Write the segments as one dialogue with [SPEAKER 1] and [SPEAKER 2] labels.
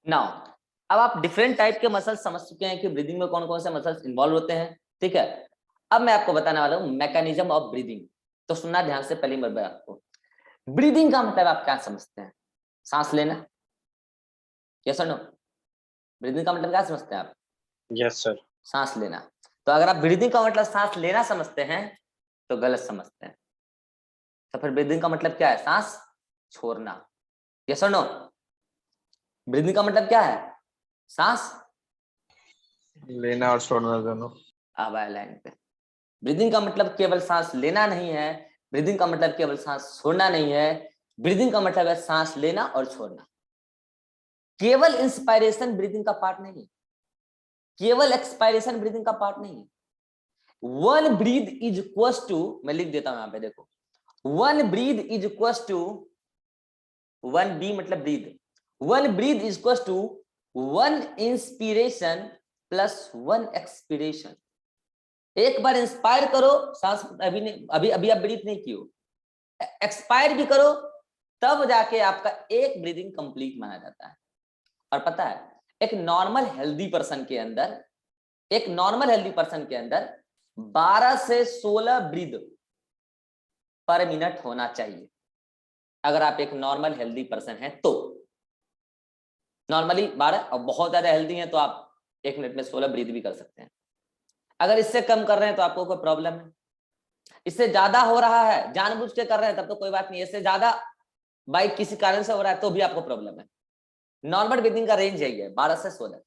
[SPEAKER 1] Now अब आप different type के मसल्स समझ चुके हैं कि ब्रीदिंग में कौन कौन से मसल्स इन्वॉल्व होते हैं, ठीक है। अब मैं आपको बताने वाला हूँ मैकेनिज्म ऑफ ब्रीदिंग। तो सुनना ध्यान से, पहली बार आपको ब्रीदिंग का मतलब आप क्या समझते हैं? सांस लेना, यस और नो? ब्रीदिंग का मतलब क्या समझते हैं आप?
[SPEAKER 2] Yes sir.
[SPEAKER 1] सांस लेना। तो अगर आप ब्रीदिंग का मतलब सांस लेना समझते हैं तो गलत समझते हैं। तो फिर ब्रीदिंग का मतलब क्या है? सांस छोड़ना, यस और नो? ब्रीदिंग का मतलब क्या है? सांस
[SPEAKER 2] लेना और छोड़ना दोनों।
[SPEAKER 1] अब आया लाइन पे। ब्रीदिंग का मतलब केवल सांस लेना नहीं है, ब्रीदिंग का मतलब केवल सांस छोड़ना नहीं है, ब्रीदिंग का मतलब है सांस लेना और छोड़ना। केवल इंस्पायरेशन ब्रीदिंग का पार्ट नहीं है, केवल एक्सपायरेशन ब्रीदिंग का पार्ट नहीं है। One breath is equal to, मैं लिख देता हूं यहां पे देखो, one breath is equal to, one B मतलब breath, one breath is equal to one inspiration plus one expiration. एक बार इंस्पायर करो, सांस अभी नहीं, अभी अभी आप ब्रीथ नहीं किए, एक्सपायर भी करो, तब जाके आपका एक ब्रीदिंग कंप्लीट माना जाता है। और पता है एक नॉर्मल हेल्दी पर्सन के अंदर, एक नॉर्मल हेल्दी पर्सन के अंदर 12 से 16 ब्रीद पर मिनट होना चाहिए। अगर आप एक नॉर्मल हेल्दी पर्सन है तो नॉर्मली 12, और बहुत ज्यादा हेल्दी है तो आप 1 मिनट में 16 ब्रीद भी कर सकते हैं। अगर इससे कम कर रहे हैं तो आपको कोई प्रॉब्लम है, इससे ज्यादा हो रहा है जानबूझ के कर रहे हैं तब तो कोई बात नहीं, इससे ज्यादा बाई किसी कारण से हो रहा है तो भी आपको प्रॉब्लम है। नॉर्मल ब्रीदिंग का रेंज यही है 12 से 16,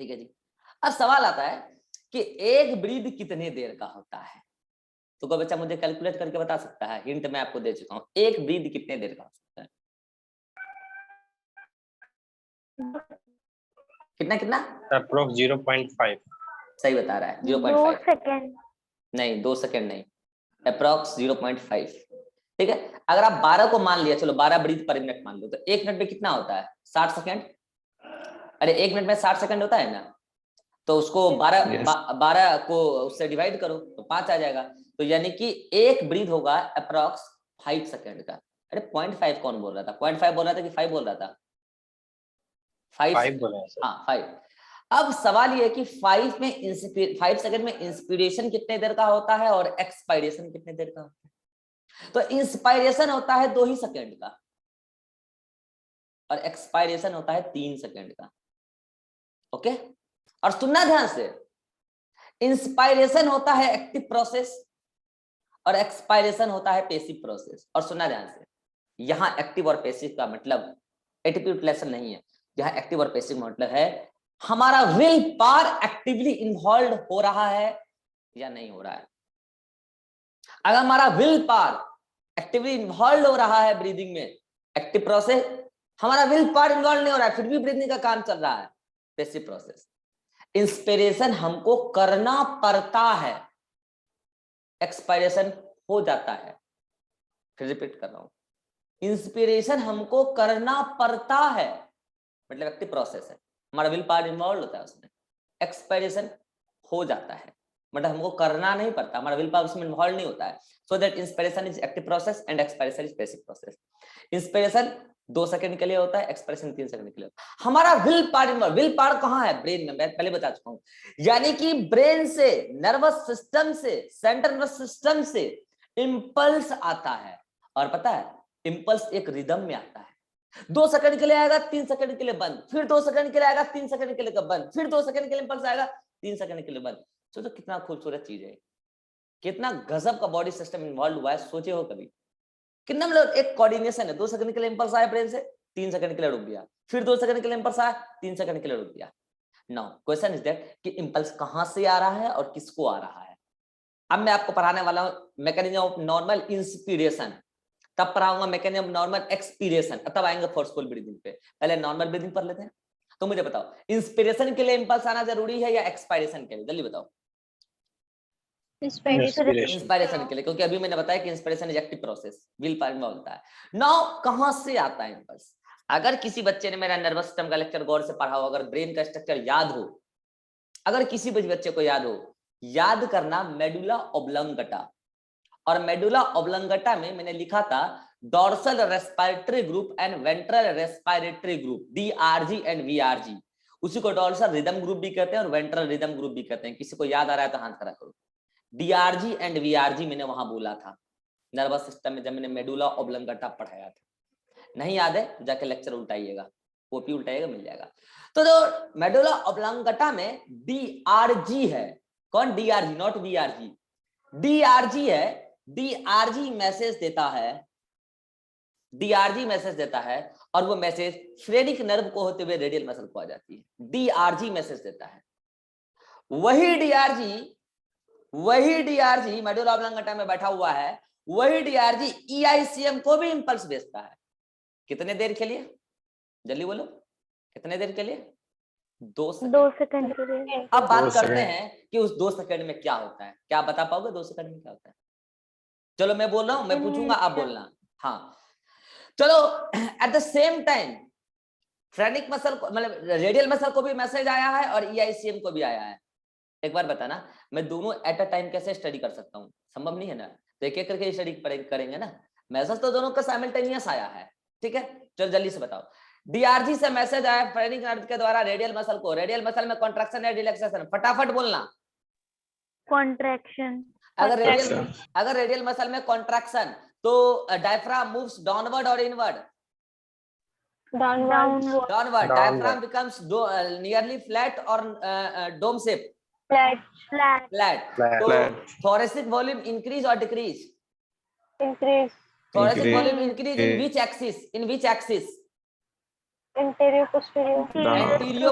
[SPEAKER 1] ठीक है जी। अब सवाल आता है कि एक ब्रीद कितने देर का होता है? तो कोई बच्चा मुझे कैलकुलेट करके बता सकता है? हिंट मैं आपको दे चुका हूं, एक ब्रीद कितने देर का हो सकता है? कितना कितना?
[SPEAKER 2] अप्रोक्स 0.5।
[SPEAKER 1] सही बता रहा है,
[SPEAKER 3] 2
[SPEAKER 1] 0.5
[SPEAKER 3] सेकेंड।
[SPEAKER 1] नहीं, 2 सेकेंड नहीं, अप्रोक्स 0.5, ठीक है। अगर आप 12 को मान लिया, चलो 12 ब्रीथ पर मिनट मान लो, तो 1 मिनट में कितना होता है? 60 सेकेंड। अरे 1 मिनट में 60 सेकेंड होता है ना, तो उसको 12 को उससे डिवाइड करो तो 5 आ जाएगा। तो यानी कि एक ब्रीथ होगा अप्रोक्स 5 सेकेंड का। अरे 0.5 कौन बोल रहा था? 0.5 बोल रहा था कि 5 बोल रहा था? 5
[SPEAKER 2] बोला है सर।
[SPEAKER 1] हाँ 5। अब सवाल ये है कि 5 सेकंड में इंस्पिरेशन कितने देर का होता है और एक्सपायरेशन कितने देर का होता है? तो इंस्पायरेशन होता है 2 ही सेकंड का और एक्सपायरेशन होता है 3 सेकंड का। ओके, और सुनना ध्यान से, इंस्पायरेशन होता है एक्टिव प्रोसेस और एक्सपायरेशन होता है पैसिव प्रोसेस। और सुनना ध्यान से, यहां एक्टिव और पैसिव का मतलब एटीट्यूड लेसन नहीं है, यहां एक्टिव और पैसिव मतलब है हमारा विल पावर एक्टिवली इन्वॉल्व हो रहा है या नहीं हो रहा है। अगर हमारा विल पावर एक्टिवली इन्वॉल्व हो रहा है ब्रीदिंग में, एक्टिव प्रोसेस, हमारा विल पावर इन्वॉल्व नहीं हो रहा है फिर भी ब्रीदिंग का काम चल रहा है, पैसिव प्रोसेस। इंस्पिरेशन हमको करना पड़ता है, एक्सपायरेशन हो जाता है। फिर रिपीट कर रहा हूं, इंस्पिरेशन हमको करना पड़ता है मतलब एक्टिव प्रोसेस है, हमारा विल पावर इन्वॉल्व होता है उसमें। एक्सपायरेशन हो जाता है मतलब हमको करना नहीं पड़ता, हमारा विल पावर उसमें इन्वॉल्व नहीं होता है। So that inspiration is active process and expiration is passive process. Inspiration 2 second के लिए होता है, एक्सप्रेशन 3 सेकंड के लिए होता है। हमारा will power involve, will power कहां है? ब्रेन में, मैं पहले बता चुका हूं। यानी कि ब्रेन से, नर्वस सिस्टम से, सेंट्रल नर्वस सिस्टम से इंपल्स आता है। और पता है इंपल्स एक रिदम में आता है, 2 सेकंड के लिए आएगा, 3 सेकंड के लिए बंद, फिर 2 सेकंड के लिए आएगा, 3 सेकंड के लिए बंद, फिर 2 सेकंड के लिए इंपल्स आएगा, 3 सेकंड के लिए बंद। सोचो कितना खूबसूरत चीज है, कितना गजब का बॉडी सिस्टम इन्वॉल्व हुआ है, सोचे हो कभी? कितना मतलब एक कोऑर्डिनेशन है। 2 सेकंड के लिए इंपल्स आया ब्रेन से, 3 सेकंड के लिए रुक गया, फिर 2 सेकंड के लिए इंपल्स आया, 3 सेकंड के लिए रुक गया। नाउ क्वेश्चन इज दैट कि इंपल्स कहां से आ रहा है और किसको आ रहा है। अब मैं आपको पढ़ाने वाला हूं मैकेनिज्म ऑफ नॉर्मल इंस्पिरेशन, तब पढ़ाऊंगा मैकेनिज्म ऑफ नॉर्मल एक्सपीरेशन, तब आएंगे फोर्सफुल ब्रीदिंग पे। पहले नॉर्मल ब्रीदिंग पढ़ लेते हैं। तो मुझे बताओ इंस्पिरेशन के लिए इंपल्स आना जरूरी है या एक्सपायरेशन के लिए? जल्दी बताओ। इंस्पिरेशन के लिए, क्योंकि अभी मैंने बताया कि inspiration is active process, will power में होता है। नाउ कहां से आता है इंपल्स? अगर किसी बच्चे ने मेरा नर्वस सिस्टम का लेक्चर गौर से पढ़ा हो, अगर ब्रेन का स्ट्रक्चर याद हो, अगर किसी बच्चे को याद हो, याद करना मेडुला ओब्लंगटा। और मेडुला ओब्लंगटा में मैंने लिखा था dorsal respiratory group and ventral respiratory group, DRG and VRG। उसी को डॉर्सल रिदम ग्रुप भी कहते हैं और वेंट्रल रिदम ग्रुप भी कहते हैं। किसी को याद आ रहा है तो हाथ खड़ा करो। DRG एंड VRG मैंने वहां बोला था नर्वस सिस्टम में, जब मैंने मेडुला ऑब्लंगेटा पढ़ाया था। नहीं याद है जाके लेक्चर उल्टाइएगा, कॉपी उल्टाइएगा, मिल जाएगा। तो जो मेडुला ऑब्लंगेटा में DRG है, कौन? DRG, not VRG। DRG है, DRG मैसेज देता है, DRG मैसेज देता है और वो मैसेज फ्रेनिक नर्व को होते हुए रेडियल मसल को आ जाती है। DRG मैसेज देता है। वही DRG मेडुला ऑब्लंगेटा में बैठा हुआ है, वही DRG EICM को भी इंपल्स भेजता है। कितने देर के लिए? जल्दी बोलो, कितने देर के लिए? 2 सेकंड के लिए। अब बात करते हैं कि उस 2 सेकंड में क्या होता है। क्या बता पाओगे 2 सेकंड में क्या होता है? चलो मैं बोल रहा हूं, मैं पूछूंगा, आप बोलना। हाँ चलो, eight the same time phrenic muscle को, मतलब रेडियल मसल को भी मैसेज आया है और EICM को भी आया है। एक बार बताना, मैं दोनों एट अ टाइम कैसे स्टडी कर सकता हूँ? संभव नहीं है ना, तो एक एक करके स्टडी करेंगे ना। मैसेज तो दोनों का साइमल्टेनियस आया है, ठीक है। चलो जल्दी से बताओ, DRG से मैसेज आया फ्रेनिक नर्व के द्वारा रेडियल मसल को, रेडियल मसल में कॉन्ट्रैक्शन या रिलैक्सेशन? फटाफट बोलना।
[SPEAKER 3] कॉन्ट्रैक्शन।
[SPEAKER 1] अगर रेडियल मसल में कॉन्ट्रैक्शन तो डायफ्राम मूव्स डाउनवर्ड और inward? Downward. Diaphragm becomes nearly flat और डोम शेप? फ्लैट। तो थोरेसिक वॉल्यूम इंक्रीज और decrease? Increase. Thoracic volume increase in which axis? Antero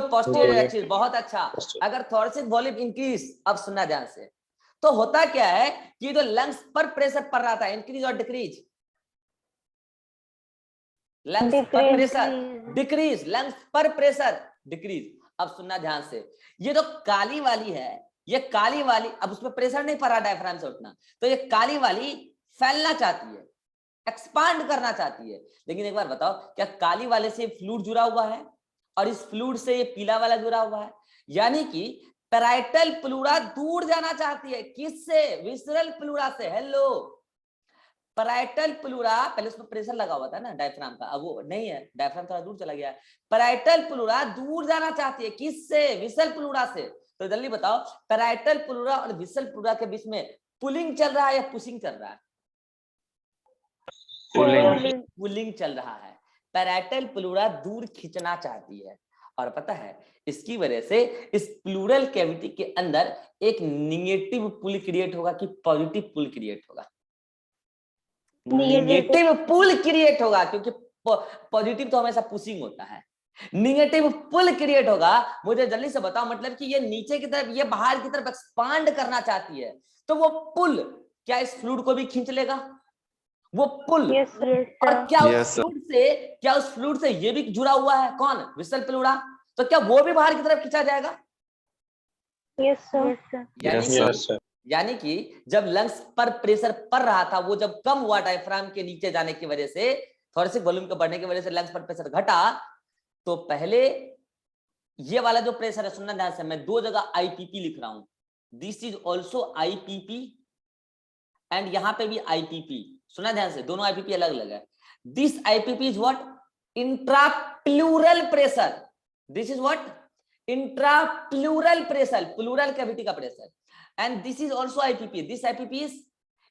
[SPEAKER 1] posterior axis. बहुत अच्छा। अगर थोरेसिक वॉल्यूम इंक्रीज, अब सुनना ध्यान से, तो होता क्या है कि जो लंग्स पर प्रेशर पड़ रहा था, इंक्रीज और डिक्रीज? लंग्स पर प्रेशर डिक्रीज, लंग्स पर प्रेशर डिक्रीज। अब सुनना ध्यान से, ये जो काली वाली है, ये काली वाली, अब उसमें प्रेशर नहीं पड़ रहा डायफ्राम से उठना, तो ये काली वाली फैलना चाहती है, एक्सपांड करना चाहती है। लेकिन एक बार बताओ, क्या काली वाले से फ्लूइड जुड़ा हुआ है और इस फ्लूइड से ये पीला वाला जुड़ा हुआ है? यानी कि पैराइटल प्लूरा दूर जाना चाहती है। किससे? विसरल प्लूरा से। हेलो, पैराइटल प्लूरा, पहले उसमें प्रेशर लगा हुआ था ना डायफ्राम का, अब वो नहीं है, डायफ्राम थोड़ा दूर चला गया है। पैराइटल प्लूरा दूर जाना चाहती है, किससे? विसरल प्लूरा से। तो जल्दी बताओ, पैराइटल प्लूरा और विसरल प्लूरा के बीच में पुलिंग चल रहा है या पुशिंग चल रहा है? पुलिंग चल रहा है। पैराइटल प्लूरा दूर खींचना चाहती है, और पता है इसकी वजह से इस प्लूरल कैविटी के अंदर एक निगेटिव पुल क्रिएट होगा कि पॉजिटिव पुल क्रिएट होगा? निगेटिव पुल क्रिएट होगा, क्योंकि पॉजिटिव तो हमेशा पुशिंग होता है। निगेटिव पुल क्रिएट होगा। मुझे जल्दी से बताओ, मतलब कि ये नीचे की तरफ, ये बाहर की तरफ एक्सपांड करना चाहती है, तो वो पुल क्या इस फ्लूइड को भी खींच लेगा? वो पुल और क्या उस फ्लूइड से ये भी जुड़ा हुआ है? कौन? Visceral pleura. तो क्या वो भी बाहर की तरफ खींचा जाएगा? यानी कि जब लंग्स पर प्रेशर पड़ रहा था, वो जब कम हुआ डायफ्राम के नीचे जाने की वजह से, थोरेसिक वॉल्यूम के बढ़ने की वजह से लंग्स पर प्रेशर घटा, तो पहले ये वाला जो प्रेशर है, सुनना ध्यान से, मैं 2 जगह IPP लिख रहा हूं। This is also IPP and यहां पे भी IPP। सुना ध्यान से, दोनों IPP अलग अलग है। This IPP is what? Intrapleural pressure. This is what? Intrapleural pressure, pleural cavity का pressure. And this is also IPP. This IPP is,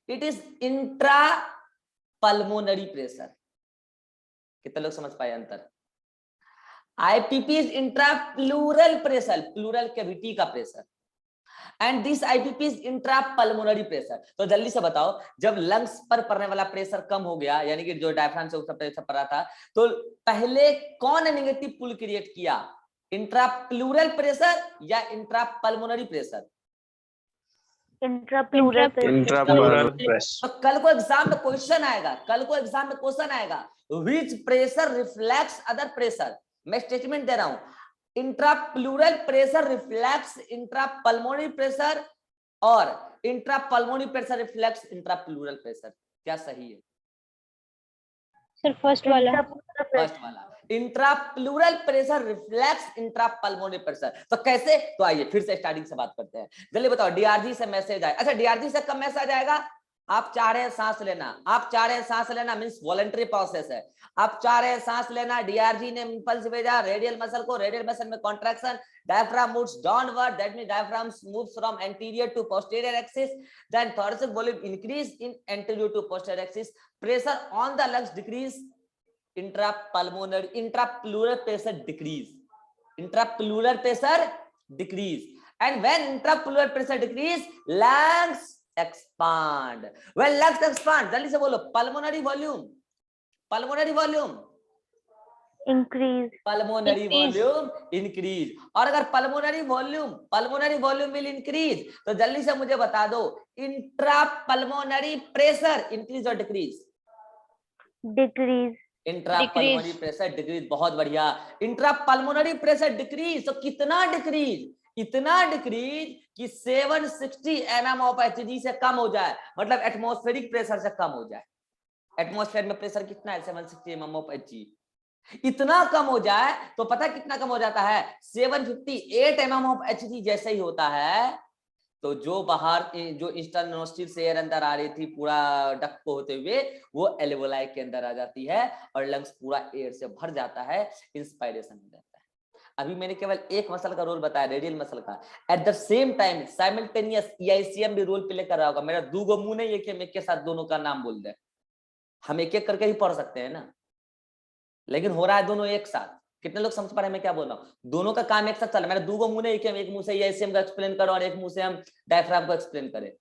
[SPEAKER 1] it is intrapulmonary pressure. कितने लोग समझ पाए अंतर? IPP is intrapleural pressure, pleural cavity का pressure, and this IPP is intrapulmonary pressure. तो जल्दी से बताओ, जब लंग्स पर पड़ने वाला प्रेशर कम हो गया, यानी कि जो डायफ्राम से उसका प्रेशर पड़ रहा था, तो पहले कौन नेगेटिव पुल क्रिएट किया? इंट्राप्लूरल प्रेशर या इंट्रापल्मोनरी प्रेशर?
[SPEAKER 3] इंट्राप्लूरल
[SPEAKER 2] प्रेशर।
[SPEAKER 1] तो कल को एग्जाम में क्वेश्चन आएगा, which pressure reflects other pressure. मैं स्टेटमेंट दे रहा हूं, इंट्राप्लूरल प्रेशर रिफ्लेक्ट्स इंट्रापल्मोनरी प्रेशर और इंट्रापल्मोनरी प्रेशर रिफ्लेक्ट्स इंट्राप्लूरल प्रेशर। क्या सही है?
[SPEAKER 3] सर फर्स्ट वाला।
[SPEAKER 1] इंट्राप्लूरल प्रेशर रिफ्लेक्स इंट्रापल्मोनरी प्रेशर। तो कैसे? तो आइए फिर से स्टार्टिंग से बात करते हैं। जल्दी बताओ, DRG से मैसेज आया। अच्छा, DRG से कब मैसेज आएगा? आप चाह रहे हैं सांस लेना, आप चाह रहे हैं सांस लेना मींस वॉलंटरी प्रोसेस है। आप चाह रहे हैं सांस लेना, डीआरजी ने इंपल्स भेजा रेडियल मसल को, रेडियल मसल में contraction, diaphragm moves downward, that means diaphragm moves from anterior to posterior axis, then thoracic volume increase in anterior to posterior axis, pressure on the lungs decrease, intrapleural pressure decrease, intrapleural pressure decrease, and when intrapleural pressure decrease, lungs expand. When lungs expand, जल्दी से बोलो, pulmonary volume, pulmonary volume
[SPEAKER 3] increase,
[SPEAKER 1] pulmonary volume increase. और अगर pulmonary volume will increase, तो जल्दी से मुझे बता दो intrapulmonary pressure increase और decrease?
[SPEAKER 3] decrease,
[SPEAKER 1] intrapulmonary pressure decrease, बहुत बढ़िया। इंट्रापल्मोनरी प्रेशर डिक्रीज, तो कितना डिक्रीज? इतना डिक्रीज कि 760 mm ऑफ Hg से कम हो जाए, मतलब एटमॉस्फेरिक प्रेशर से कम हो जाए। एटमॉस्फेयर में प्रेशर कितना है? 760 mm ऑफ Hg। इतना कम हो जाए तो पता कितना कम हो जाता है? 758 mm ऑफ Hg जैसे ही होता है तो जो बाहर जो इंस्टर्नल नोस्ट्रिल से एयर अंदर आ रही थी पूरा डक्ट को होते हुए, वो एल्वेओलाई के अंदर आ जाती है और लंग्स पूरा एयर से भर जाता है, इंस्पायरेशन हो जाता है। अभी मैंने केवल एक मसल का रोल बताया, रेडियल मसल का। At the same time simultaneous EICM भी रोल प्ले कर रहा होगा। मेरा दो गो मुंह नहीं है कि हम एक के साथ दोनों का नाम बोल दें, हम एक एक करके ही पढ़ सकते हैं ना, लेकिन हो रहा है दोनों एक साथ। कितने लोग समझ पा रहे हैं मैं क्या बोल रहा हूँ? दोनों का काम एक साथ चल रहा है। मेरा दो गो मुंह नहीं कि हम एक मुंह से ईआईसीएम का एक्सप्लेन करो और एक मुंह से हम डायफ्राम को एक्सप्लेन करें,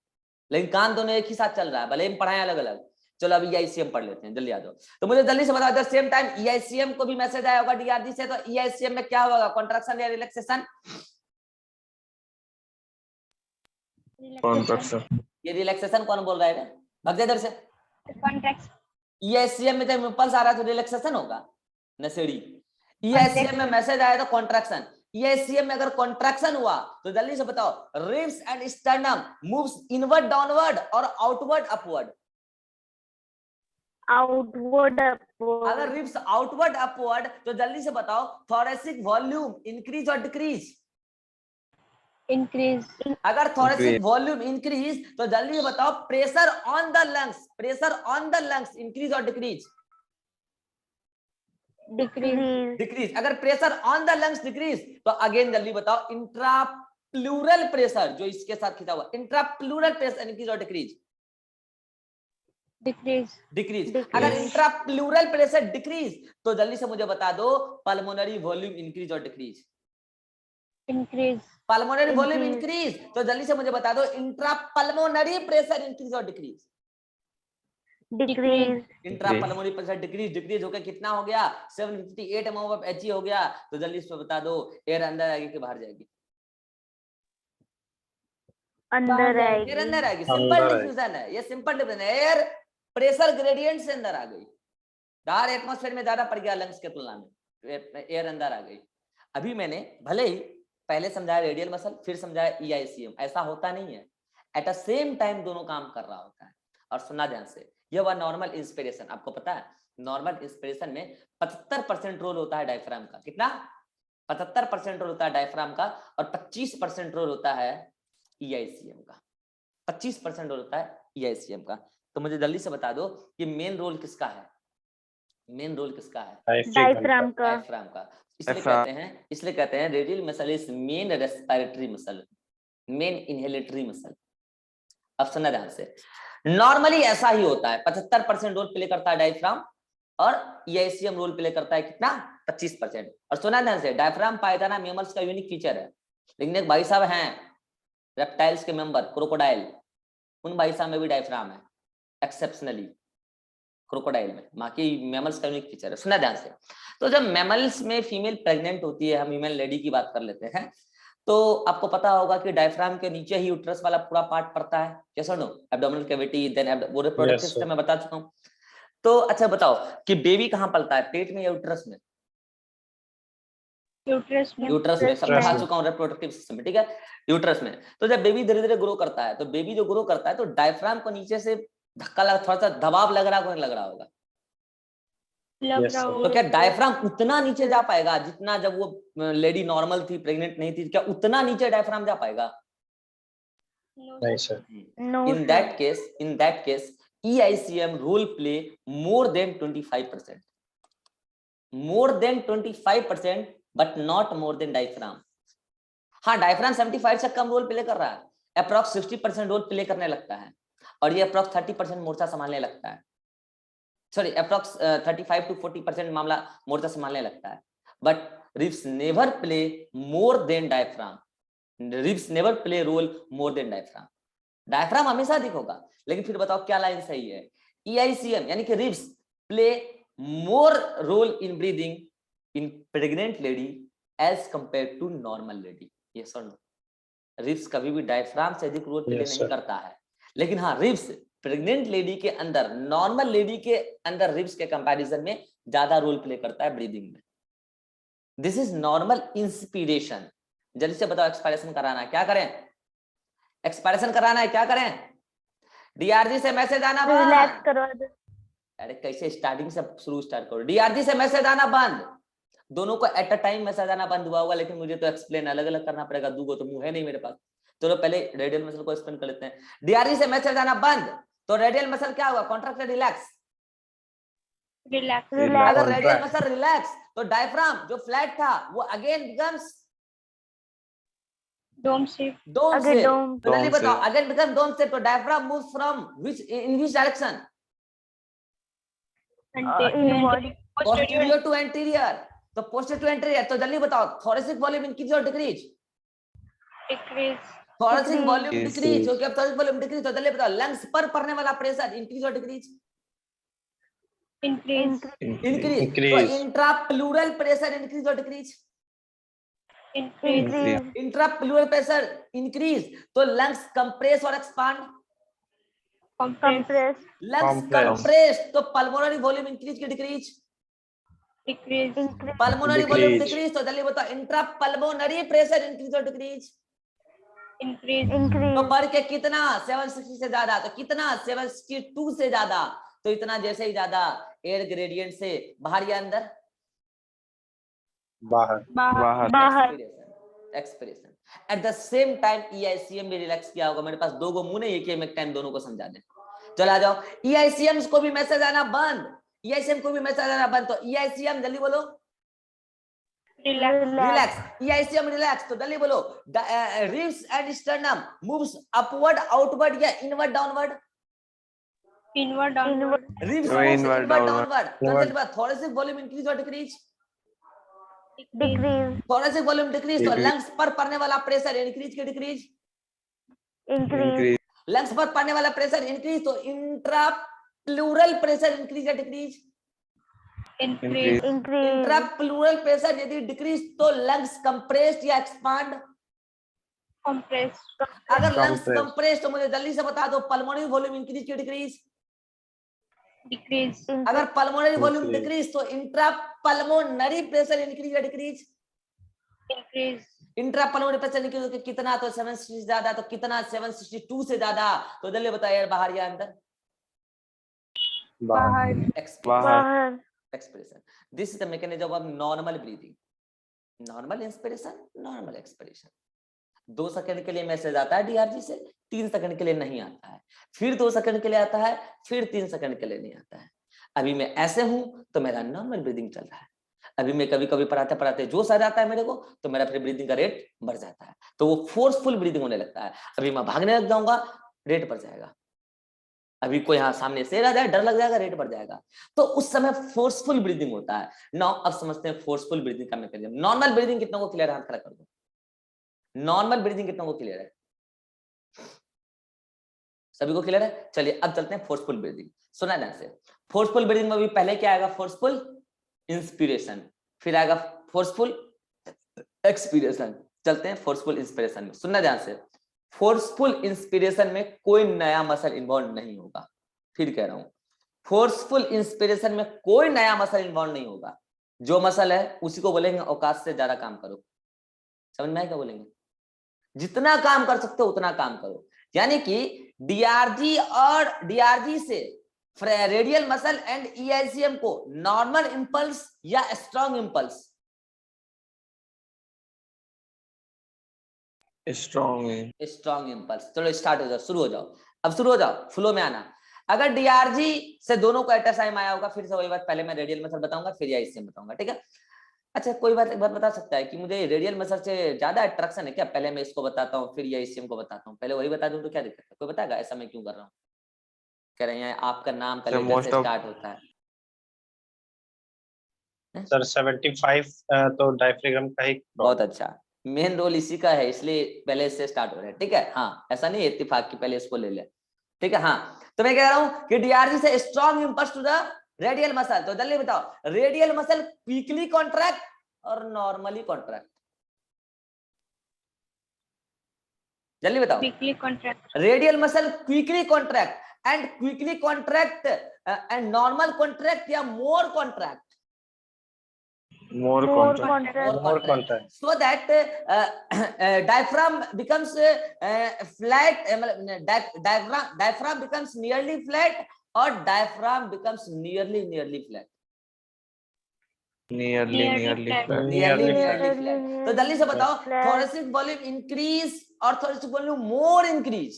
[SPEAKER 1] लेकिन काम दोनों एक ही साथ चल रहा है, भले हम पढ़ाएं अलग अलग। चलो अभी ईआईसीएम पढ़ लेते हैं, जल्दी आ जाओ। तो मुझे जल्दी से बताओ, एट द सेम टाइम ईआईसीएम को भी मैसेज आया होगा डीआरजी से, तो ईआईसीएम में क्या होगा? कॉन्ट्रैक्शन या रिलैक्सेशन? ये रिलैक्सेशन कौन बोल रहा है? भग इधर से।
[SPEAKER 3] contraction,
[SPEAKER 1] ईआईसीएम में जब इंपल्स आ रहा है तो रिलैक्सेशन होगा, नसेड़ी। ईआईसीएम में मैसेज आया तो कॉन्ट्रैक्शन। ईआईसीएम में अगर कॉन्ट्रैक्शन हुआ तो जल्दी से बताओ, ribs and sternum moves inward downward और आउटवर्ड अपवर्ड?
[SPEAKER 3] outward, upward,
[SPEAKER 1] अगर रिब्स आउटवर्ड अपवर्ड तो जल्दी से बताओ थोरेसिक वॉल्यूम इंक्रीज और डिक्रीज?
[SPEAKER 3] increase,
[SPEAKER 1] अगर थोरेसिक वॉल्यूम इंक्रीज तो जल्दी से बताओ pressure on the lungs increase और डिक्रीज?
[SPEAKER 3] decrease,
[SPEAKER 1] decrease. अगर pressure on the lungs decrease तो अगेन जल्दी बताओ इंट्राप्लूरल प्रेशर, जो इसके साथ खिंचा हुआ, इंट्राप्लूरल प्रेशर इंक्रीज और डिक्रीज?
[SPEAKER 3] decrease,
[SPEAKER 1] decrease. अगर इंट्राप्लूरल प्रेशर डिक्रीज तो जल्दी से मुझे बता दो पल्मोनरी वॉल्यूम इंक्रीज और डिक्रीज?
[SPEAKER 3] increase,
[SPEAKER 1] पल्मोनरी वॉल्यूम इंक्रीज तो जल्दी से मुझे बता दो इंट्रापल्मोनरी प्रेशर इंक्रीज और decrease?
[SPEAKER 3] decrease,
[SPEAKER 1] intrapulmonary pressure decrease होकर कितना हो गया? 758 mm ऑफ Hg हो गया। तो जल्दी से बता दो एयर अंदर आएगी कि बाहर जाएगी?
[SPEAKER 3] अंदर
[SPEAKER 1] एयर
[SPEAKER 3] आएगी,
[SPEAKER 1] अंदर आएगी। सिंपल डिफ्यूजन है ये, सिंपल डिफ्यूजन है। एयर प्रेशर ग्रेडियंट से अंदर आ गई, बाहर एटमॉस्फेयर में ज्यादा पड़ गया लंग्स के तुलना में, एयर अंदर आ गई। अभी मैंने भले ही पहले समझाया रेडियल मसल, फिर समझाया ईआईसीएम, ऐसा होता नहीं है, एट द सेम टाइम दोनों काम कर रहा होता है। और सुनना ध्यान से, यह हुआ नॉर्मल इंस्पिरेशन। आपको पता है नॉर्मल इंस्पिरेशन में 75% रोल होता है डायफ्राम का। कितना? 75% रोल होता है डायफ्राम का, और 25% रोल होता है ईआईसीएम का। 25% रोल होता है ईआईसीएम का। तो मुझे जल्दी से बता दो कि मेन रोल किसका है? मेन रोल किसका है?
[SPEAKER 3] डायफ्राम का,
[SPEAKER 1] डायफ्राम का। इसलिए कहते हैं radial muscle is main respiratory muscle, main inhalatory muscle. अब सुनना ध्यान से, नॉर्मली ऐसा ही होता है, 75% रोल प्ले करता है डायफ्राम, और ईआईसीएम रोल प्ले करता है कितना? 25%। और सुना ध्यान से, डायफ्राम पायदाना मैमल्स का यूनिक फीचर है, लेकिन एक भाई साहब हैं रेप्टाइल्स के मेंबर, क्रोकोडाइल, उन भाई साहब में भी डायफ्राम है एक्सेप्शनली, क्रोकोडाइल में। बाकी मैमल्स का यूनिक फीचर है। सुना ध्यान से, तो जब मैमल्स में फीमेल प्रेग्नेंट होती है, हम ह्यूमन लेडी की बात कर लेते हैं, तो आपको पता होगा कि डायफ्राम के नीचे ही यूट्रस वाला पूरा पार्ट पड़ता है, यस और नो? एब्डोमिनल कैविटी, देन वो रिप्रोडक्टिव सिस्टम मैं बता चुका हूं। तो अच्छा बताओ कि बेबी कहां पलता है, पेट में या यूट्रस में?
[SPEAKER 3] यूट्रस में,
[SPEAKER 1] यूट्रस में, सब बता चुका हूं रिप्रोडक्टिव सिस्टम में, ठीक है, यूट्रस में। तो जब बेबी धीरे धीरे ग्रो करता है, तो बेबी जो ग्रो करता है तो डायफ्राम को नीचे से धक्का लगा, थोड़ा सा दबाव लग रहा होगा। तो क्या डायफ्राम उतना नीचे जा पाएगा जितना जब वो लेडी नॉर्मल थी, प्रेग्नेंट नहीं थी? क्या उतना नीचे डायफ्राम जा पाएगा?
[SPEAKER 2] नहीं sir.
[SPEAKER 3] No,
[SPEAKER 1] In
[SPEAKER 3] sir.
[SPEAKER 1] that case, EICM role play more than 25%. More than 25%, but not more than diaphragm. हाँ, diaphragm 75 से कम रोल प्ले कर रहा है, अप्रॉक्स 60% रोल प्ले करने लगता है, और ये अप्रॉक्स 30% मोर्चा संभालने लगता है. सॉरी, अप्रॉक्स 35 to 40% मामला मोर्चा संभालने लगता है. But ribs never play more than diaphragm. Ribs never play role more than diaphragm. Diaphragm हमेशा अधिक होगा. लेकिन फिर बताओ क्या लाइन सही है? EICM यानी कि ribs play more role in breathing in pregnant lady as compare to normal lady. Yes और नो? रिब्स कभी भी डायफ्राम से अधिक रोल प्ले
[SPEAKER 2] Yes,
[SPEAKER 1] नहीं
[SPEAKER 2] sir.
[SPEAKER 1] करता है. लेकिन हाँ, रिब्स प्रेग्नेंट लेडी के अंदर, नॉर्मल लेडी के अंदर रिब्स के कंपैरिजन में ज्यादा रोल प्ले करता है ब्रीदिंग में. This is normal inspiration. जल्दी से बताओ, एक्सपायरेशन कराना है, क्या करें? एक्सपायरेशन कराना है, क्या करें? DRG से मैसेज आना
[SPEAKER 3] रिलैक्स
[SPEAKER 1] बंद.
[SPEAKER 3] करवा दो.
[SPEAKER 1] अरे कैसे स्टार्टिंग से शुरू स्टार्ट करो. DRG से मैसेज आना बंद. दोनों को एट अ टाइम मैसेज आना बंद हुआ होगा, लेकिन मुझे तो एक्सप्लेन अलग अलग करना पड़ेगा. दूगो तो मुंह है नहीं मेरे पास. चलो पहले रेडियल मसल को एक्सप्लेन कर लेते हैं. DRG से मैसेज आना बंद, तो रेडियल मसल क्या हुआ? Contracted, relax.
[SPEAKER 3] रिलैक्स.
[SPEAKER 1] अगर
[SPEAKER 2] Contract.
[SPEAKER 1] रेडियल मसल रिलैक्स, तो डायफ्राम जो फ्लैट था वो again becomes
[SPEAKER 3] dome shape.
[SPEAKER 1] Dome
[SPEAKER 3] अगर
[SPEAKER 1] शेप.
[SPEAKER 3] डोम.
[SPEAKER 1] तो जल्दी
[SPEAKER 2] Dome
[SPEAKER 1] बताओ,
[SPEAKER 2] shape.
[SPEAKER 1] Again become dome shape. तो diaphragm moves from which, in which direction?
[SPEAKER 3] Inward.
[SPEAKER 1] Posterior to anterior. तो पोस्टीरियर टू एंटीरियर. तो जल्दी बताओ, थोरेसिक वॉल्यूम इंक्रीज और decrease?
[SPEAKER 3] Decrease.
[SPEAKER 1] Thoracic
[SPEAKER 3] Decrease.
[SPEAKER 1] Volume
[SPEAKER 2] Decrease.
[SPEAKER 1] Decrease. Okay, अब thoracic volume decrease. तो जल्दी बताओ, लंग्स पर पड़ने वाला प्रेशर इंक्रीज और डिक्रीज?
[SPEAKER 3] इंक्रीज.
[SPEAKER 1] इंक्रीज. तो
[SPEAKER 2] Increase.
[SPEAKER 1] इंट्राप्लूरल प्रेशर इंक्रीज और decrease?
[SPEAKER 3] Increase.
[SPEAKER 1] Intrapleural pressure increase. तो लंग्स कंप्रेस और expand?
[SPEAKER 3] Compress.
[SPEAKER 1] Lungs
[SPEAKER 2] Compress.
[SPEAKER 1] Compress. तो पल्मोनरी वॉल्यूम इंक्रीज की decrease?
[SPEAKER 3] Decrease. Increase.
[SPEAKER 1] Pulmonary volume
[SPEAKER 2] Decrease.
[SPEAKER 1] Decrease. तो जल्दी बताओ, इंट्रापल्मोनरी प्रेशर इंक्रीज और डिक्रीज?
[SPEAKER 3] इंक्रीज.
[SPEAKER 1] तो
[SPEAKER 3] इंक्रीज.
[SPEAKER 1] बढ़ के कितना? 760 से ज्यादा. तो कितना? 762 से ज्यादा. तो इतना जैसे ही ज्यादा एयर ग्रेडियंट से बाहर या अंदर?
[SPEAKER 2] बाहर.
[SPEAKER 3] बाहर.
[SPEAKER 1] Expiration. Eight the same time EICM भी रिलैक्स किया होगा. मेरे पास दो गो मुंह नहीं, एक ही टाइम दोनों को समझा दे. चलो आ जाओ. EICM को भी मैसेज आना बंद. EICM को भी मैसेज आना बंद. तो EICM जल्दी बोलो, रिलैक्स. EICM relax. तो जल्दी बोलो, ribs and sternum moves upward, outward या inward, downward?
[SPEAKER 3] Inward. Downward.
[SPEAKER 1] Ribs
[SPEAKER 2] No,
[SPEAKER 1] moves
[SPEAKER 2] inward,
[SPEAKER 1] inward,
[SPEAKER 2] downward.
[SPEAKER 1] Downward. तो
[SPEAKER 2] Inward.
[SPEAKER 1] जल्दी बात, थोरेसिक वॉल्यूम इंक्रीज और decrease?
[SPEAKER 3] Decrease.
[SPEAKER 1] Thoracic volume decrease. तो
[SPEAKER 2] Decrease.
[SPEAKER 1] लंग्स पर पड़ने वाला प्रेशर इंक्रीज की डिक्रीज?
[SPEAKER 3] इंक्रीज.
[SPEAKER 2] Increase.
[SPEAKER 1] लंग्स पर पड़ने वाला प्रेशर इंक्रीज. तो इंट्राप्लूरल प्रेशर इंक्रीज या decrease?
[SPEAKER 3] Increase. Increase.
[SPEAKER 1] Intrapleural pressure यदि डिक्रीज, तो लंग्स कंप्रेस्ड या एक्सपांड?
[SPEAKER 3] कंप्रेस.
[SPEAKER 1] अगर लंग्स
[SPEAKER 2] Compressed.
[SPEAKER 1] कंप्रेस्ड, तो मुझे जल्दी से बता दो, पल्मोनरी वॉल्यूम इंक्रीज की डिक्रीज?
[SPEAKER 3] डिक्रीज.
[SPEAKER 1] अगर पल्मोनरी वॉल्यूम
[SPEAKER 2] Increase.
[SPEAKER 1] डिक्रीज, तो इंट्रापल्मोनरी प्रेशर इंक्रीज या decrease?
[SPEAKER 3] Increase.
[SPEAKER 1] Intrapulmonary pressure increase होकर कितना? तो 760 से ज्यादा. तो कितना? 762 से ज्यादा. तो जल्दी बताओ यार, बाहर या अंदर?
[SPEAKER 3] बाहर.
[SPEAKER 1] बाहर. Expiration. This is the mechanism of normal breathing. Normal inspiration, normal expiration. 2 second के लिए मैसेज आता है DRG से, 3 सेकंड के लिए नहीं आता है. फिर 2 सेकंड के लिए आता है, फिर 3 सेकंड के लिए नहीं आता है. अभी मैं ऐसे हूं तो मेरा नॉर्मल ब्रीदिंग चल रहा है. अभी मैं कभी कभी पढ़ाते पढ़ाते जोश आ जाता है मेरे को, तो मेरा फिर ब्रीदिंग का रेट बढ़ जाता है. तो वो फोर्सफुल ब्रीदिंग होने लगता है. अभी मैं भागने लग जाऊंगा, रेट बढ़ जाएगा. अभी कोई यहाँ सामने शेर आ जाए, डर लग जाएगा, रेट बढ़ जाएगा. तो उस समय फोर्सफुल ब्रीदिंग होता है. नाउ अब समझते हैं फोर्सफुल ब्रीदिंग का मैकेनिज्म. नॉर्मल ब्रीदिंग कितना को क्लियर है? हाथ खड़ा कर दो. नॉर्मल ब्रीदिंग कितना को क्लियर है? सभी को क्लियर है? चलिए अब चलते हैं फोर्सफुल ब्रीदिंग. सुना ध्यान से. फोर्सफुल ब्रीदिंग में भी पहले क्या आएगा? Forceful inspiration. फिर आएगा फोर्सफुल एक्सपीरेशन. चलते हैं फोर्सफुल इंस्पिरेशन में. सुनना ध्यान से. फोर्सफुल इंस्पिरेशन में कोई नया मसल इन्वॉल्व नहीं होगा. फिर कह रहा हूं, फोर्सफुल इंस्पिरेशन में कोई नया मसल इन्वॉल्व नहीं होगा. जो मसल है उसी को बोलेंगे औकात से ज्यादा काम करो. समझ में आया क्या बोलेंगे? जितना काम कर सकते हो उतना काम करो. यानी कि DRG और DRG से रेडियल मसल एंड EICM को नॉर्मल इंपल्स या स्ट्रॉन्ग इंपल्स, स्ट्रॉन्ग इंपल्स। चलो स्टार्ट हो जाओ, शुरू हो जाओ, अब शुरू हो जाओ, फ्लो में आना। अगर डीआरजी से दोनों को एटोसाइम आया होगा, फिर से वही बात, पहले मैं रेडियल मेथड बताऊंगा, फिर आईसीएम बताऊंगा, ठीक है। अच्छा कोई बात, एक बात बता सकता है कि मुझे रेडियल मेथड से ज्यादा अट्रैक्शन है क्या? पहले मैं इसको बताता हूँ, फिर आईसीएम को बताता हूँ, पहले वही बता दूं तो क्या दिक्कत है? कोई बताएगा ऐसा मैं क्यों कर रहा हूँ? कह रहे हैं आपका नाम का लेटर से स्टार्ट होता है।
[SPEAKER 2] सर 75 तो डायफ्राम का ही
[SPEAKER 1] बहुत अच्छा, मेन रोल इसी का है, इसलिए पहले इससे स्टार्ट हो रहा है, ठीक है। हाँ ऐसा नहीं इत्तेफाक की पहले इसको ले ले, ठीक है। हाँ तो मैं कह रहा हूं कि डीआरजी से strong impulse to the radial muscle. तो जल्दी बताओ, रेडियल मसल क्विकली कॉन्ट्रैक्ट और नॉर्मली कॉन्ट्रैक्ट? जल्दी बताओ।
[SPEAKER 3] quickly contract,
[SPEAKER 1] radial muscle quickly contract and quickly contract and normal contract या more contract?
[SPEAKER 2] more contract.
[SPEAKER 1] More contract. So that diaphragm becomes flat, diaphragm becomes nearly flat or diaphragm becomes nearly flat?
[SPEAKER 3] nearly flat,
[SPEAKER 1] Nearly flat. तो जल्दी से बताओ, thoracic volume increase और thoracic volume more increase?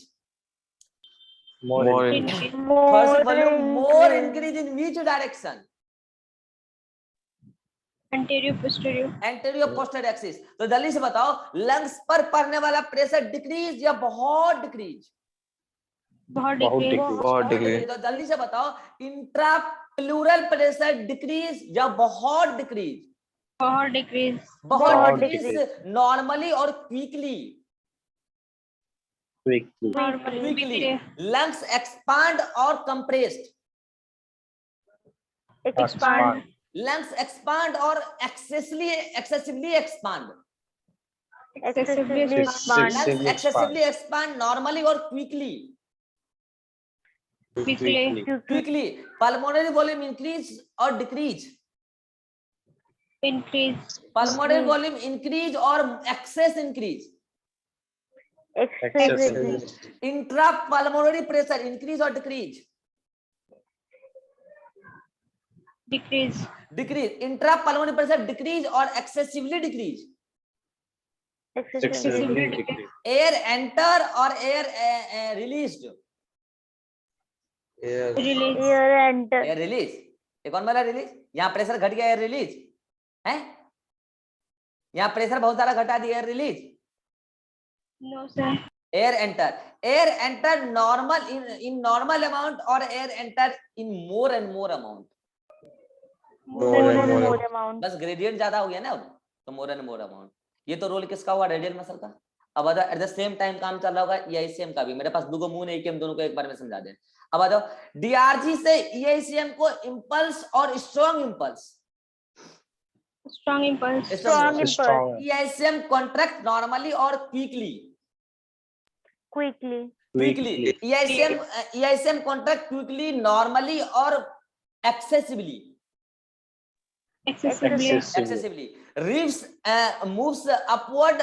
[SPEAKER 2] More
[SPEAKER 3] increase,
[SPEAKER 1] Thoracic volume more increase in which direction?
[SPEAKER 3] anterior posterior,
[SPEAKER 1] anterior posterior axis. तो जल्दी से बताओ, lungs पर पड़ने वाला प्रेशर डिक्रीज या बहुत डिक्रीज?
[SPEAKER 3] बहुत
[SPEAKER 2] decrease.
[SPEAKER 1] तो जल्दी से बताओ, इंट्रा प्लूरल प्रेशर डिक्रीज या बहुत डिक्रीज?
[SPEAKER 3] बहुत decrease,
[SPEAKER 1] बहुत डिक्रीज नॉर्मली और क्विकली? क्विकली। लंग्स एक्सपांड और कंप्रेस्ड?
[SPEAKER 3] expand,
[SPEAKER 1] लंग्स एक्सपांड और excessively expand?
[SPEAKER 3] excessively expand,
[SPEAKER 1] lungs excessively expand normally और quickly? Quickly. Pulmonary volume increase और decrease?
[SPEAKER 3] increase,
[SPEAKER 1] pulmonary volume increase और excess increase? Intra pulmonary pressure increase और decrease?
[SPEAKER 3] decrease,
[SPEAKER 1] decrease. Intra pulmonary pressure decrease और excessively decrease?
[SPEAKER 3] excessively decrease,
[SPEAKER 1] air enter और air released?
[SPEAKER 3] release,
[SPEAKER 1] air release. ये कौन वाला release? यहाँ pressure घट गया, एयर रिलीज है। यहाँ प्रेशर बहुत सारा घटा दिया, air release.
[SPEAKER 3] no sir,
[SPEAKER 1] air enter normal in normal amount और air enter in more and more amount? बस ग्रेडियंट ज्यादा हो गया ना अब, तो मोर एंड मोर अमाउंट। ये तो रोल किसका हुआ? रेडियल मसल का। अब आता एट द सेम टाइम काम चल रहा होगा ईआईसीएम का भी। मेरे पास दो मुंह नहीं कि हम दोनों को एक बार में समझा दें। अब आ जाओ, डीआरजी से ईआईसीएम को इंपल्स और strong impulse?
[SPEAKER 3] strong impulse,
[SPEAKER 1] EICM contract normally और quickly? EICM contract quickly, normally और excessively? Excessively. Ribs moves upward,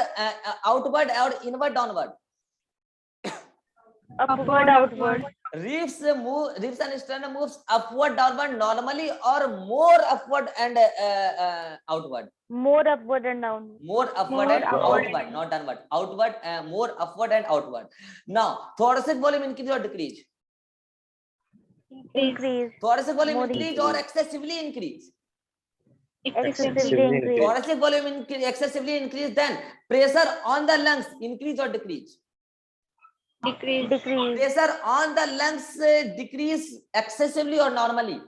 [SPEAKER 1] outward or inward, downward?
[SPEAKER 3] upward, outward,
[SPEAKER 1] Ribs and sternum moves upward, downward normally or more upward and outward?
[SPEAKER 4] More upward and down.
[SPEAKER 1] More upward and outward, not downward. Outward, more upward and outward. Now, thoracic volume increase or decrease?
[SPEAKER 4] Increase.
[SPEAKER 1] Thoracic volume
[SPEAKER 4] More
[SPEAKER 1] increase or excessively increase?
[SPEAKER 3] excessively
[SPEAKER 4] increase.
[SPEAKER 1] Thoracic volume excessively increase, then pressure on the lungs increase or decrease?
[SPEAKER 3] decrease,
[SPEAKER 4] Decrease.
[SPEAKER 1] Pressure on the lungs decrease excessively or normally?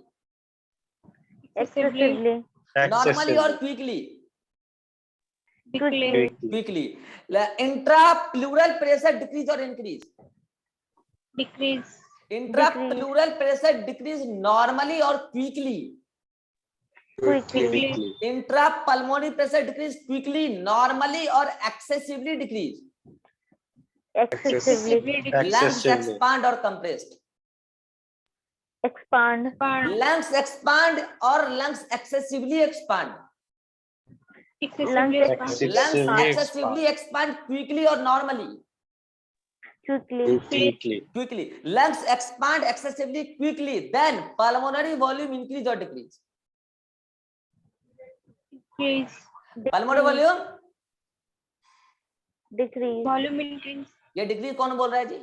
[SPEAKER 4] Excessively.
[SPEAKER 1] Normally or quickly?
[SPEAKER 3] quickly,
[SPEAKER 1] Quickly. Intrapleural pressure decrease or increase?
[SPEAKER 3] decrease,
[SPEAKER 1] Intrapleural pressure decrease normally or quickly?
[SPEAKER 3] quickly,
[SPEAKER 1] Intrapulmonary pressure decrease quickly, normally or excessively decrease?
[SPEAKER 4] Excessively.
[SPEAKER 1] Lungs expand or compressed?
[SPEAKER 4] Expand.
[SPEAKER 1] Lungs expand or lungs excessively expand?
[SPEAKER 3] excessively expand,
[SPEAKER 1] Lungs excessively expand quickly or normally?
[SPEAKER 4] Quickly.
[SPEAKER 1] Lungs expand excessively quickly, then pulmonary volume increase or decrease?
[SPEAKER 3] decrease,
[SPEAKER 1] Pulmonary volume
[SPEAKER 4] Decrease.
[SPEAKER 3] Volume increase.
[SPEAKER 1] ये decrease कौन बोल रहा है जी?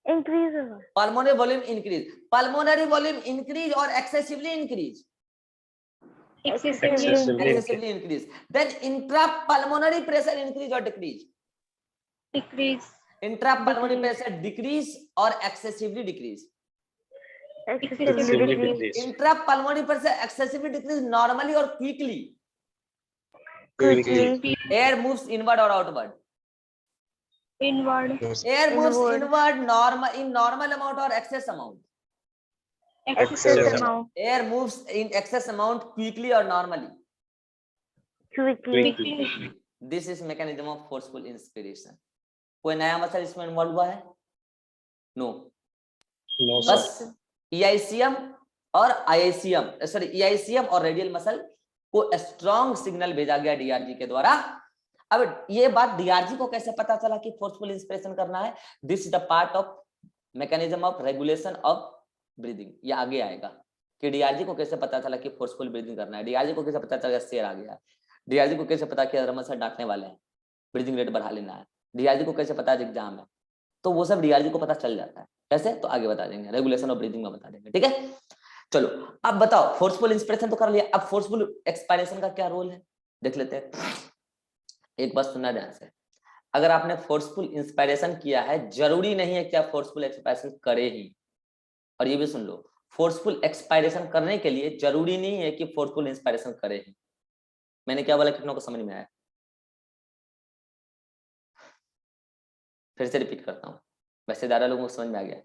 [SPEAKER 4] Increase होगा.
[SPEAKER 1] Pulmonary volume increase, pulmonary volume increase और excessively increase,
[SPEAKER 3] Excessively.
[SPEAKER 1] Excessively increase, then intrapulmonary pressure increase और decrease,
[SPEAKER 3] Decrease.
[SPEAKER 1] Intrapulmonary
[SPEAKER 4] Decrease.
[SPEAKER 1] Pressure decrease और excessively decrease,
[SPEAKER 4] Excessively
[SPEAKER 2] Excessively
[SPEAKER 4] decrease.
[SPEAKER 2] decrease.
[SPEAKER 1] Intrapulmonary pressure excessively decrease normally और quickly,
[SPEAKER 4] Quickly.
[SPEAKER 1] Air moves inward और outward,
[SPEAKER 3] Inward.
[SPEAKER 1] air moves
[SPEAKER 4] Inward.
[SPEAKER 1] inward normal in normal amount or excess amount,
[SPEAKER 4] Excess
[SPEAKER 2] Excess
[SPEAKER 4] amount.
[SPEAKER 1] air moves in excess amount quickly or normally.
[SPEAKER 4] Quickly.
[SPEAKER 3] Quickly.
[SPEAKER 1] This is mechanism of forceful inspiration. कोई नया muscle इसमें involve हुआ है? No,
[SPEAKER 2] No, sir.
[SPEAKER 1] बस EICM और IICM, sorry EICM और radial muscle को strong signal भेजा गया DRG के द्वारा। अब ये बात DRG को कैसे पता चला कि फोर्सफुल इंस्पिरेशन करना है? This is the part of mechanism of regulation of breathing. ये आगे आएगा कि DRG को कैसे पता चला कि फोर्सफुल ब्रीदिंग करना है, DRG को कैसे पता चला शेर आ गया, DRG को कैसे पता कि मसल डांटने वाले हैं, ब्रीदिंग रेट बढ़ा लेना है, DRG को कैसे पता है एग्जाम है, तो वो सब DRG को पता चल जाता है। कैसे? तो आगे बता देंगे, रेगुलेशन ऑफ ब्रीदिंग में बता देंगे, ठीक है। चलो अब बताओ, फोर्सफुल इंस्पिरेशन तो कर लिया, अब फोर्सफुल एक्सपायरेशन का क्या रोल है देख लेते हैं। एक बात सुनना ध्यान से, अगर आपने फोर्सफुल इंस्पायरेशन किया है, जरूरी नहीं है कि आप फोर्सफुल एक्सपायरेशन करें ही। और ये भी सुन लो, फोर्सफुल एक्सपायरेशन करने के लिए जरूरी नहीं है कि फोर्सफुल इंस्पायरेशन करें ही। मैंने क्या बोला, कितनों को समझ में आया? फिर से रिपीट करता हूं, वैसे ज्यादा लोगों को समझ में आ गया।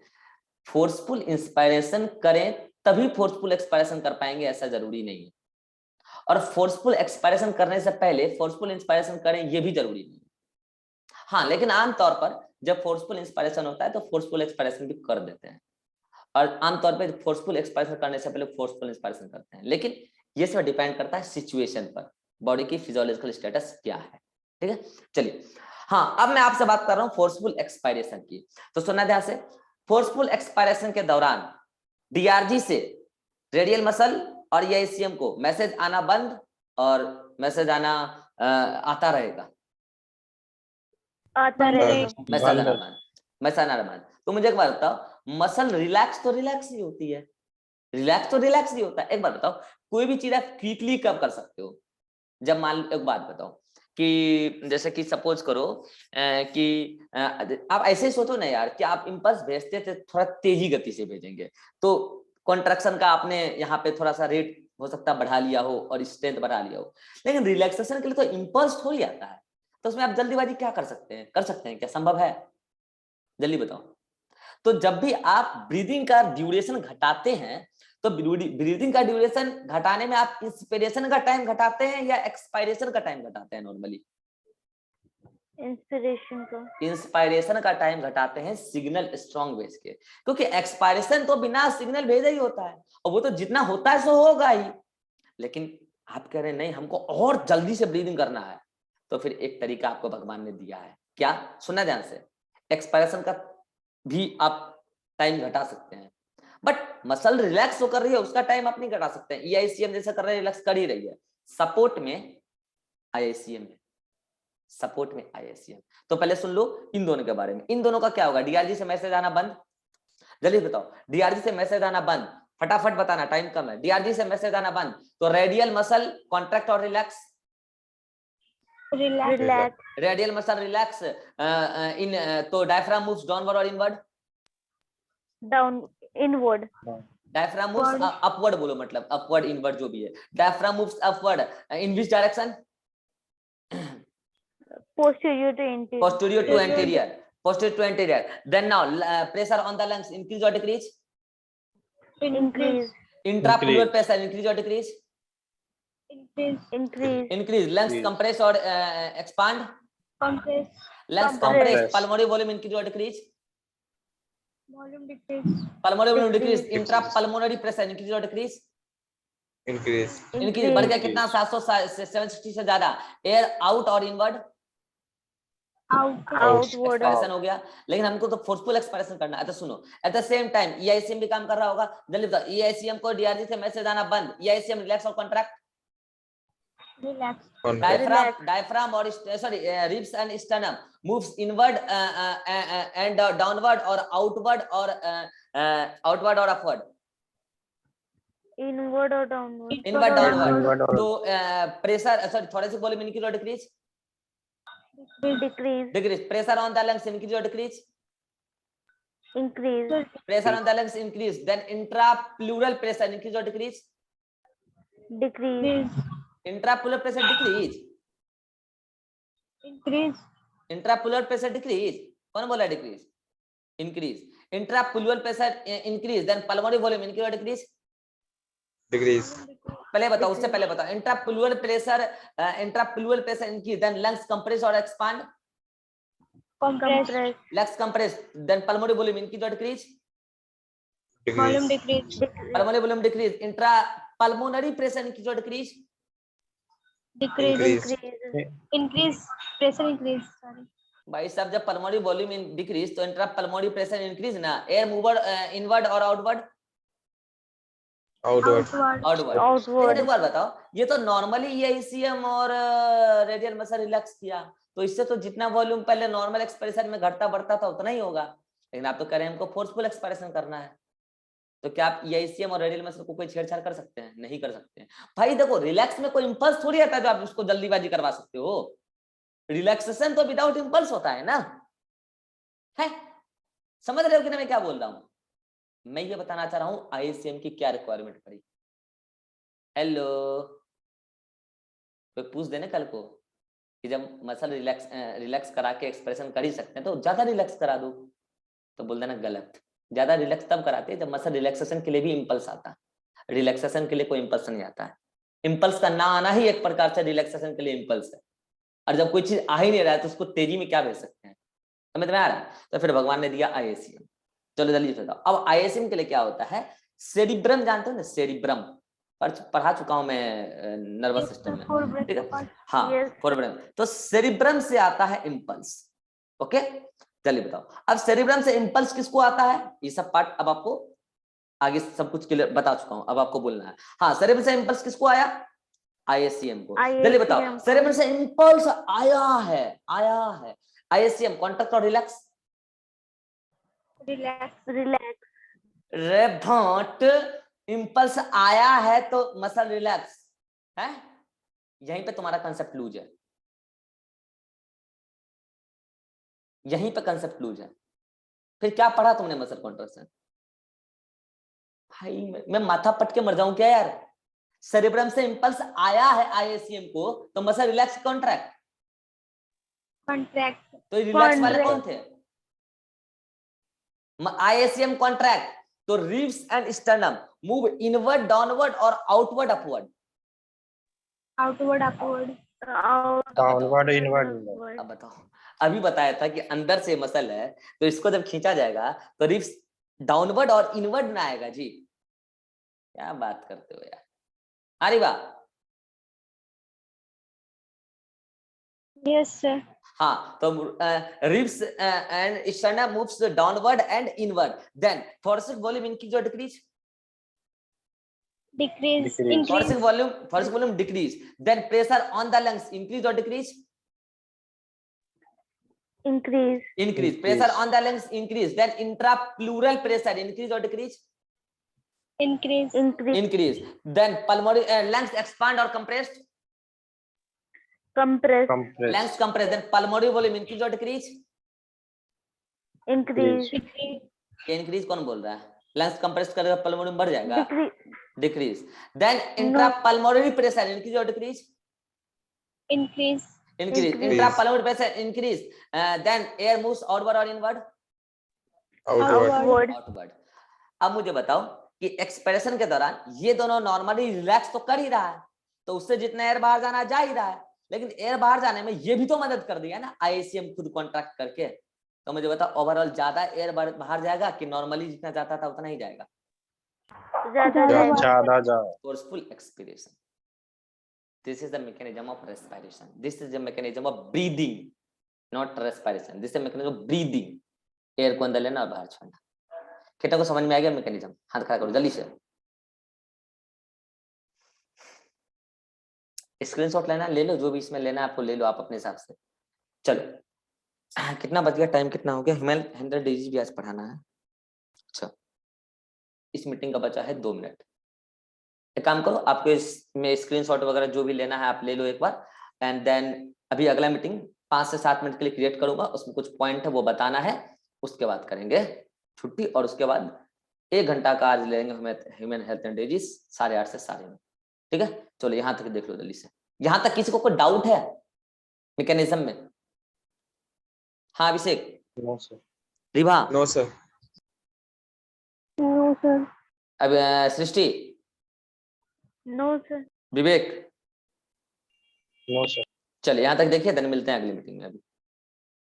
[SPEAKER 1] फोर्सफुल इंस्पायरेशन करें तभी फोर्सफुल एक्सपायरेशन कर पाएंगे, ऐसा जरूरी नहीं है। और फोर्सफुल एक्सपायरेशन करने से पहले फोर्सफुल इंस्पायरेशन करें, ये भी जरूरी नहीं है। हाँ, लेकिन आमतौर पर जब फोर्सफुल इंस्पायरेशन होता है तो फोर्सफुल एक्सपायरेशन भी कर देते हैं, और आमतौर पर फोर्सफुल एक्सपायरेशन करने से पहले फोर्सफुल इंस्पायरेशन करते हैं। लेकिन ये सब डिपेंड करता है सिचुएशन पर, बॉडी की फिजियोलॉजिकल स्टेटस क्या है, ठीक है। चलिए, हाँ, अब मैं आपसे बात कर रहा हूं फोर्सफुल एक्सपायरेशन की, तो सुनना ध्यान से। फोर्सफुल एक्सपायरेशन के दौरान DRG से रेडियल मसल और EICM को मैसेज आना बंद और मैसेज आना आता रहेगा,
[SPEAKER 4] आता रहेगा।
[SPEAKER 1] मैसेज आना बंद, मैसेज आना बंद। तो मुझे एक बात बताओ, मसल रिलैक्स तो रिलैक्स ही होती है, रिलैक्स तो रिलैक्स ही होता है। एक बात बताओ, कोई भी चीज आप क्विकली कब कर सकते हो? जब मान लो, एक बात बताओ कि जैसे कि सपोज करो कि आप ऐसे ही सोचो ना यार कि आप इंपल्स भेजते थे, थोड़ा तेजी गति से भेजेंगे, तो कॉन्ट्रैक्शन का आपने यहाँ पे थोड़ा सा रेट हो सकता है बढ़ा लिया हो और स्ट्रेंथ बढ़ा लिया हो, लेकिन रिलैक्सेशन के लिए तो इंपल्स हो ही आता है, तो उसमें आप जल्दीबाजी क्या कर सकते हैं? कर सकते हैं क्या? संभव है? जल्दी बताओ। तो जब भी आप ब्रीदिंग का ड्यूरेशन घटाते हैं, तो ब्रीदिंग का ड्यूरेशन घटाने में आप इंस्पिरेशन का टाइम घटाते हैं या एक्सपायरेशन का टाइम घटाते हैं? नॉर्मली इंस्पायरेशन का टाइम घटाते हैं सिग्नल स्ट्रॉन्ग भेज के, क्योंकि एक्सपायरेशन तो बिना सिग्नल भेजे ही होता है, और वो तो जितना होता है सो होगा ही। लेकिन आप कह रहे हैं नहीं, हमको और जल्दी से ब्रीदिंग करना है, तो फिर एक तरीका आपको भगवान ने दिया है। क्या? सुनना ध्यान से, एक्सपायरेशन का भी आप टाइम घटा सकते हैं, बट मसल रिलैक्स होकर रही है उसका टाइम आप नहीं घटा सकते हैं। EICM जैसा कर रहे हैं, रिलैक्स कर ही रही है, सपोर्ट में IICM है, सपोर्ट में IICM। तो पहले सुन लो इन दोनों के बारे में। इन दोनों का क्या होगा? DRG से मैसेज आना बंद, जल्दी बताओ, DRG से मैसेज आना बंद, फटाफट बताना, टाइम कम है। DRG से मैसेज आना बंद, तो रेडियल मसल कॉन्ट्रैक्ट और relax,
[SPEAKER 3] Relax.
[SPEAKER 1] Radial muscle relax in, तो डायफ्राम मूव्स डाउनवर्ड और inward,
[SPEAKER 4] down, inward,
[SPEAKER 1] diaphragm moves upward, बोलो मतलब अपवर्ड इनवर्ड जो भी है। Diaphragm moves upward in which direction?
[SPEAKER 4] posterior to anterior,
[SPEAKER 1] posterior to anterior, posterior to anterior. Then now pressure on the lungs increase or decrease?
[SPEAKER 4] increase,
[SPEAKER 1] Intrapleural pressure increase or decrease?
[SPEAKER 3] Increase.
[SPEAKER 1] Increase. Lungs compress or expand?
[SPEAKER 3] Compress.
[SPEAKER 1] Lungs
[SPEAKER 4] Compress.
[SPEAKER 1] compress. Pulmonary volume increase or decrease?
[SPEAKER 3] Volume decrease.
[SPEAKER 1] Pulmonary volume decrease.
[SPEAKER 4] Decrease.
[SPEAKER 1] Intrapulmonary pressure increase or decrease?
[SPEAKER 5] increase,
[SPEAKER 1] Increase. बढ़ गया कितना? 700 से 760 से ज्यादा। Air out और inward?
[SPEAKER 4] outward,
[SPEAKER 1] expiration हो गया। लेकिन हमको तो फोर्सफुल एक्सपायरेशन करना है। तो सुनो, eight the same time EICM भी काम कर रहा होगा, जल्दी बताओ। EICM को DRG से मैसेज आना बंद, EICM रिलैक्स और contract,
[SPEAKER 3] Relax.
[SPEAKER 5] Contract.
[SPEAKER 1] diaphragm or ribs and sternum moves inward and downward or outward or upward.
[SPEAKER 4] Inward or downward?
[SPEAKER 1] Inward, downward.
[SPEAKER 2] Inward or
[SPEAKER 1] So pressure, thoracic volume increase or decrease?
[SPEAKER 4] Decrease.
[SPEAKER 1] Pressure on the lungs increase or decrease?
[SPEAKER 4] Increase.
[SPEAKER 1] Pressure on the lungs increase. Then intrapleural pressure increase or decrease?
[SPEAKER 4] Decrease.
[SPEAKER 1] Intrapleural pressure decrease.
[SPEAKER 3] Increase.
[SPEAKER 1] Intrapleural pressure decrease. कौन बोला decrease? Increase. Intrapleural pressure increase. Then pulmonary volume increase or decrease?
[SPEAKER 5] Decrease.
[SPEAKER 1] पहले बताओ, उससे पहले बताओ. Intrapleural pressure increase. Then lungs compress or expand?
[SPEAKER 3] Compress.
[SPEAKER 1] Lungs compress. Then pulmonary volume increase or decrease?
[SPEAKER 3] Volume
[SPEAKER 5] Decrease.
[SPEAKER 3] decrease.
[SPEAKER 1] Pulmonary volume decrease. Intrapulmonary pressure increase or decrease?
[SPEAKER 3] Decrease.
[SPEAKER 5] Increase.
[SPEAKER 3] Increase. Pressure increase. Sorry.
[SPEAKER 1] भाई साहब, जब pulmonary volume decrease तो intrapulmonary pressure increase ना. Air mover inward और outward?
[SPEAKER 5] Outward.
[SPEAKER 1] लेकिन एक बार बताओ, ये तो नॉर्मली ईआईसीएम और रेडियल मसल रिलैक्स किया, तो इससे तो जितना वॉल्यूम पहले नॉर्मल एक्सप्रेशन में घटता बढ़ता था उतना ही होगा. लेकिन आप तो कह रहे हैं हमको फोर्सफुल एक्सप्रेशन करना है, तो क्या आप ईआईसीएम और रेडियल मसल को कोई छेड़छाड़ कर सकते हैं? नहीं कर सकते हैं भाई. देखो, रिलैक्स में कोई इंपल्स थोड़ी आता है जो आप उसको जल्दीबाजी करवा सकते हो. रिलैक्सेशन तो विदाउट इंपल्स होता है ना. है, समझ रहे हो कि ना मैं क्या बोल रहा हूं? मैं ये बताना चाह रहा हूं आईसीएम की क्या रिक्वायरमेंट पड़ी. हेलो, कोई पूछ देने कल को कि जब मसल रिलैक्स करा के एक्सप्रेशन कर ही सकते हैं तो ज्यादा रिलैक्स करा दो, तो बोल देना गलत. ज्यादा रिलैक्स तब कराते हैं जब मसल रिलैक्सेशन के लिए भी इंपल्स आता है. रिलैक्सेशन के लिए कोई इंपल्स नहीं आता है. इंपल्स का ना आना ही एक प्रकार से रिलैक्सेशन के लिए इंपल्स है. और जब कोई चीज आ ही नहीं रहा है तो उसको तेजी में क्या भेज सकते हैं? समझ में आ रहा है? तो फिर भगवान ने दिया आईएसएम. चलो जल्दी बताओ, अब आईएसएम के लिए क्या होता है? सेरिब्रम जानते हो ना? सेरिब्रम पढ़ा चुका हूं मैं नर्वस सिस्टम में, ठीक है? हाँ, फोरब्रेन. तो सेरिब्रम से आता है इंपल्स. ओके, चलिए बताओ, अब सेरिब्रम से इंपल्स किसको आता है? ये सब पार्ट अब आपको आगे सब कुछ क्लियर बता चुका हूं, अब आपको बोलना है. हाँ, सेरिब्रम से इंपल्स किसको आया? आईएससीएम को. जल्दी बताओ, सेरिब्रम से इंपल्स आया है. आईएससीएम कॉन्ट्रैक्ट और रिलैक्स?
[SPEAKER 3] Relax.
[SPEAKER 1] रे भोंट, इंपल्स आया है तो मसल रिलैक्स है. यहीं पे तुम्हारा कंसेप्ट लूज है. यहीं पे कंसेप्ट लूज है. फिर क्या पढ़ा तुमने मसल कॉन्ट्रैक्शन? भाई मैं माथा पट के मर जाऊं क्या यार? सेरिब्रम से इंपल्स आया है आईएससीएम को तो मसल रिलैक्स कॉन्ट्रैक्ट. तो रिलैक्स वाले कौन थे? आईएससीएम कॉन्ट्रैक्ट तो ribs and sternum move inward, downward और आउटवर्ड, अपवर्ड.
[SPEAKER 2] downward, inward.
[SPEAKER 1] अब बताओ, अभी बताया था कि अंदर से मसल है तो इसको जब खींचा जाएगा तो रिब्स डाउनवर्ड और इनवर्ड ना आएगा जी. क्या बात करते हो यार? अरे वाह.
[SPEAKER 3] Yes, sir.
[SPEAKER 1] हाँ, तो ribs and sternum moves downward and inward. Then thoracic volume increase or decrease?
[SPEAKER 3] Decrease.
[SPEAKER 2] Decrease.
[SPEAKER 1] thoracic volume decrease. Then pressure on the lungs increase or decrease? Increase. Pressure on the lungs increase. Then intrapleural pressure increase or decrease? Increase. Then pulmonary lungs expand or compressed?
[SPEAKER 4] Compress.
[SPEAKER 1] Lungs compress. Then pulmonary volume increase or decrease?
[SPEAKER 4] Increase.
[SPEAKER 1] Increase कौन बोल रहा है? Lungs compress करेगा, pulmonary बढ़ जाएगा. Decrease. Then
[SPEAKER 4] No.
[SPEAKER 1] Intrapulmonary pressure increase और decrease?
[SPEAKER 3] Increase.
[SPEAKER 1] Increase. Intrapulmonary pressure increase. Then air moves outward or inward? Outward. अब मुझे बताओ कि एक्सप्रेशन के दौरान ये दोनों नॉर्मली रिलैक्स तो कर ही रहा है, तो उससे जितना एयर बाहर जाना जा ही रहा है, लेकिन एयर बाहर जाने में ये भी तो मदद कर दिया ना आईएससीएम खुद कॉन्ट्रैक्ट करके. तो मुझे बताओ, ओवरऑल ज्यादा एयर बाहर जाएगा कि नॉर्मली जितना जाता था उतना ही जाएगा?
[SPEAKER 2] ज्यादा.
[SPEAKER 1] Forceful expiration. This is the mechanism of respiration. This is the mechanism of breathing, not respiration. This is the mechanism of breathing. Air को अंदर लेना और बाहर छोड़ना. कितना को समझ में आ गया मैकेनिज्म? हाथ खड़ा करो जल्दी से. स्क्रीनशॉट लेना ले लो, जो भी इसमें लेना है आपको ले लो आप अपने हिसाब से। चलो कितना बच गया, टाइम कितना हो गया? हिमेंद्र डीजी भी आज पढ़ाना है। अच्छा, इस मीटिंग का बचा है 2 मिनट। एक काम करो, आपको इसमें स्क्रीनशॉट वगैरह जो भी लेना है आप ले लो एक बार, एंड देन अभी अगला मीटिंग 5 से 7 मिनट के लिए क्रिएट करूंगा, उसमें कुछ पॉइंट है वो बताना है, उसके बाद करेंगे छुट्टी, और उसके बाद 1 घंटा का आज लेंगे ह्यूमन हेल्थ एंड डिजीज 8:30 से 9:30। ठीक है, चलो यहाँ तक देख लो जल्दी से। यहाँ तक किसी को कोई डाउट है मैकेनिज्म में? हाँ Abhishek,
[SPEAKER 2] no sir.
[SPEAKER 1] Ribha,
[SPEAKER 5] No, sir.
[SPEAKER 3] No, sir.
[SPEAKER 1] अब Srishti,
[SPEAKER 4] No, sir.
[SPEAKER 1] Vivek,
[SPEAKER 2] no sir.
[SPEAKER 1] चलिए यहाँ तक देखिए, देन मिलते हैं अगली मीटिंग में। अभी